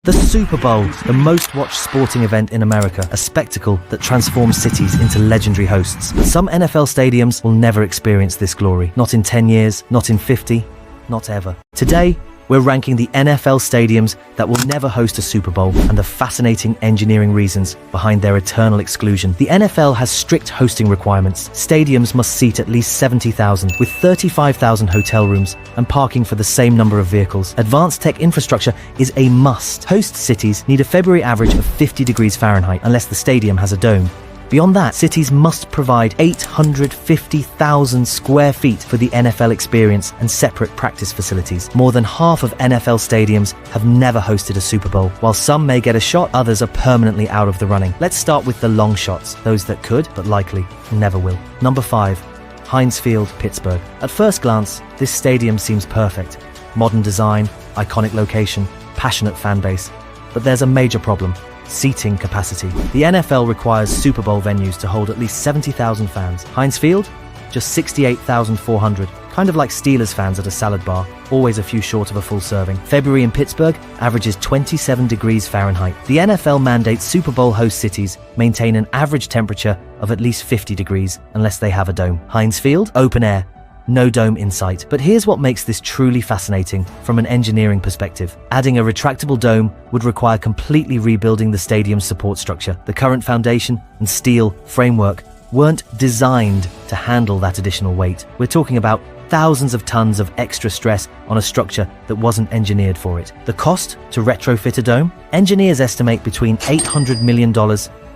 The Super Bowl, the most watched sporting event in America, a spectacle that transforms cities into legendary hosts. But some NFL stadiums will never experience this glory. Not in 10 years, not in 50, not ever. Today, we're ranking the NFL stadiums that will never host a Super Bowl and the fascinating engineering reasons behind their eternal exclusion. The NFL has strict hosting requirements. Stadiums must seat at least 70,000, with 35,000 hotel rooms and parking for the same number of vehicles. Advanced tech infrastructure is a must. Host cities need a February average of 50 degrees Fahrenheit unless the stadium has a dome. Beyond that, cities must provide 850,000 square feet for the NFL experience and separate practice facilities. More than half of NFL stadiums have never hosted a Super Bowl. While some may get a shot, others are permanently out of the running. Let's start with the long shots, those that could, but likely never will. Number 5. Heinz Field, Pittsburgh. At first glance, this stadium seems perfect. Modern design, iconic location, passionate fan base. But there's a major problem. Seating capacity. The NFL requires Super Bowl venues to hold at least 70,000 fans. Heinz Field? Just 68,400. Kind of like Steelers fans at a salad bar, always a few short of a full serving. February in Pittsburgh averages 27 degrees Fahrenheit. The NFL mandates Super Bowl host cities maintain an average temperature of at least 50 degrees unless they have a dome. Heinz Field? Open air. No dome in sight. But here's what makes this truly fascinating from an engineering perspective. Adding a retractable dome would require completely rebuilding the stadium's support structure. The current foundation and steel framework weren't designed to handle that additional weight. We're talking about thousands of tons of extra stress on a structure that wasn't engineered for it. The cost to retrofit a dome? Engineers estimate between $800 million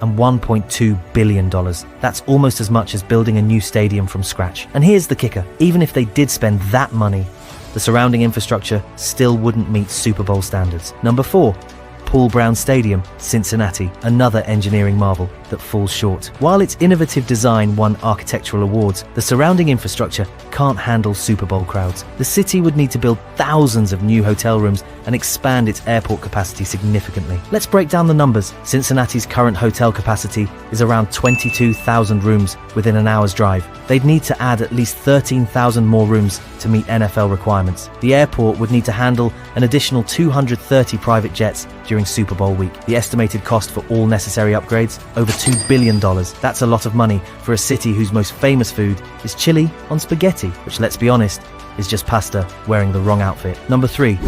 and $1.2 billion. That's almost as much as building a new stadium from scratch. And here's the kicker. Even if they did spend that money, the surrounding infrastructure still wouldn't meet Super Bowl standards. Number 4. Paul Brown Stadium, Cincinnati, another engineering marvel that falls short. While its innovative design won architectural awards, the surrounding infrastructure can't handle Super Bowl crowds. The city would need to build thousands of new hotel rooms and expand its airport capacity significantly. Let's break down the numbers. Cincinnati's current hotel capacity is around 22,000 rooms within an hour's drive. They'd need to add at least 13,000 more rooms to meet NFL requirements. The airport would need to handle an additional 230 private jets during Super Bowl week. The estimated cost for all necessary upgrades? Over $2 billion. That's a lot of money for a city whose most famous food is chili on spaghetti, which, let's be honest, is just pasta wearing the wrong outfit. Number 3.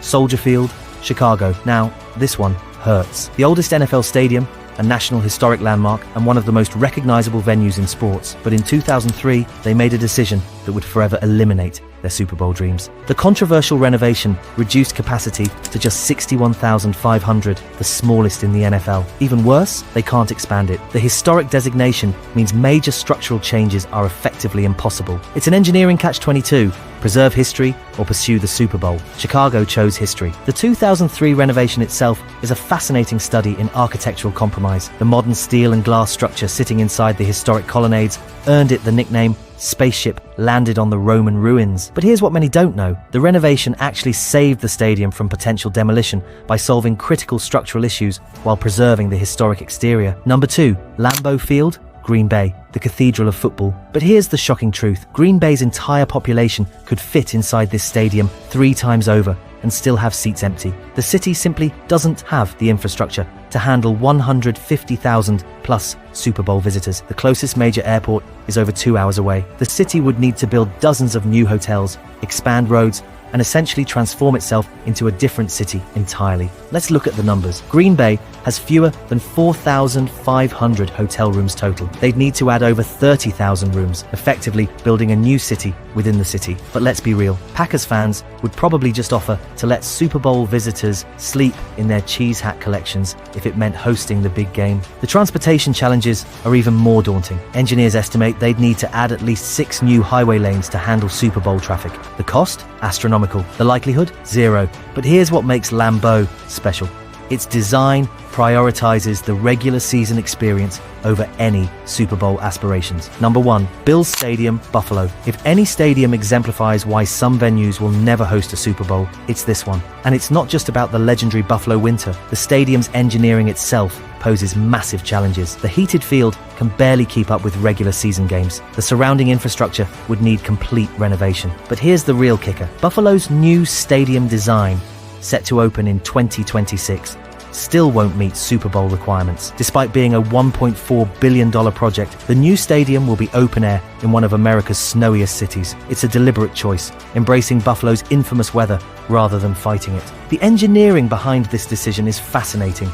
Soldier Field, Chicago. Now, this one hurts. The oldest NFL stadium, a national historic landmark, and one of the most recognizable venues in sports. But in 2003, they made a decision that would forever eliminate their Super Bowl dreams. The controversial renovation reduced capacity to just 61,500, the smallest in the NFL. Even worse, they can't expand it. The historic designation means major structural changes are effectively impossible. It's an engineering catch-22. Preserve history or pursue the Super Bowl. Chicago chose history. The 2003 renovation itself is a fascinating study in architectural compromise. The modern steel and glass structure sitting inside the historic colonnades earned it the nickname Spaceship Landed on the Roman Ruins. But here's what many don't know. The renovation actually saved the stadium from potential demolition by solving critical structural issues while preserving the historic exterior. Number 2. Lambeau Field, Green Bay, the cathedral of football. But here's the shocking truth. Green Bay's entire population could fit inside this stadium 3 times over and still have seats empty. The city simply doesn't have the infrastructure to handle 150,000 plus Super Bowl visitors. The closest major airport is over 2 hours away. The city would need to build dozens of new hotels, expand roads, and essentially transform itself into a different city entirely. Let's look at the numbers. Green Bay has fewer than 4,500 hotel rooms total. They'd need to add over 30,000 rooms, effectively building a new city within the city. But let's be real, Packers fans would probably just offer to let Super Bowl visitors sleep in their cheese hat collections if it meant hosting the big game. The transportation challenges are even more daunting. Engineers estimate they'd need to add at least 6 new highway lanes to handle Super Bowl traffic. The cost? Astronomical. The likelihood? 0. But here's what makes Lambeau special. Its design prioritizes the regular season experience over any Super Bowl aspirations. Number 1. Bills Stadium, Buffalo. If any stadium exemplifies why some venues will never host a Super Bowl, it's this one. And it's not just about the legendary Buffalo winter. The stadium's engineering itself poses massive challenges. The heated field can barely keep up with regular season games. The surrounding infrastructure would need complete renovation. But here's the real kicker. Buffalo's new stadium design set to open in 2026, still won't meet Super Bowl requirements. Despite being a $1.4 billion project, the new stadium will be open air in one of America's snowiest cities. It's a deliberate choice, embracing Buffalo's infamous weather rather than fighting it. The engineering behind this decision is fascinating.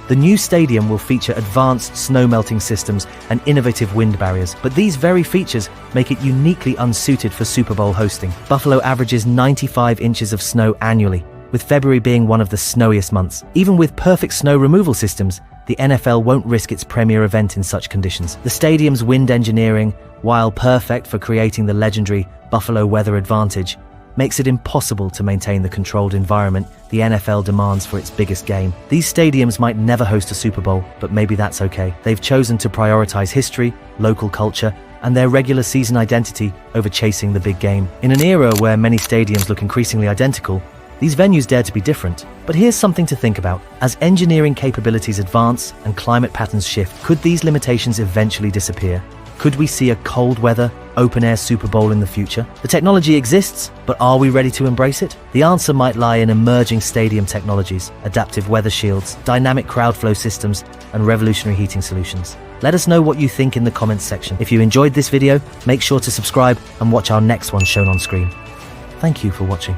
The new stadium will feature advanced snow melting systems and innovative wind barriers, but these very features make it uniquely unsuited for Super Bowl hosting. Buffalo averages 95 inches of snow annually, with February being one of the snowiest months. Even with perfect snow removal systems, the NFL won't risk its premier event in such conditions. The stadium's wind engineering, while perfect for creating the legendary Buffalo weather advantage, makes it impossible to maintain the controlled environment the NFL demands for its biggest game. These stadiums might never host a Super Bowl, but maybe that's okay. They've chosen to prioritize history, local culture, and their regular season identity over chasing the big game. In an era where many stadiums look increasingly identical, these venues dare to be different. But here's something to think about. As engineering capabilities advance and climate patterns shift, could these limitations eventually disappear? Could we see a cold weather, open-air Super Bowl in the future? The technology exists, but are we ready to embrace it? The answer might lie in emerging stadium technologies, adaptive weather shields, dynamic crowd flow systems, and revolutionary heating solutions. Let us know what you think in the comments section. If you enjoyed this video, make sure to subscribe and watch our next one shown on screen. Thank you for watching.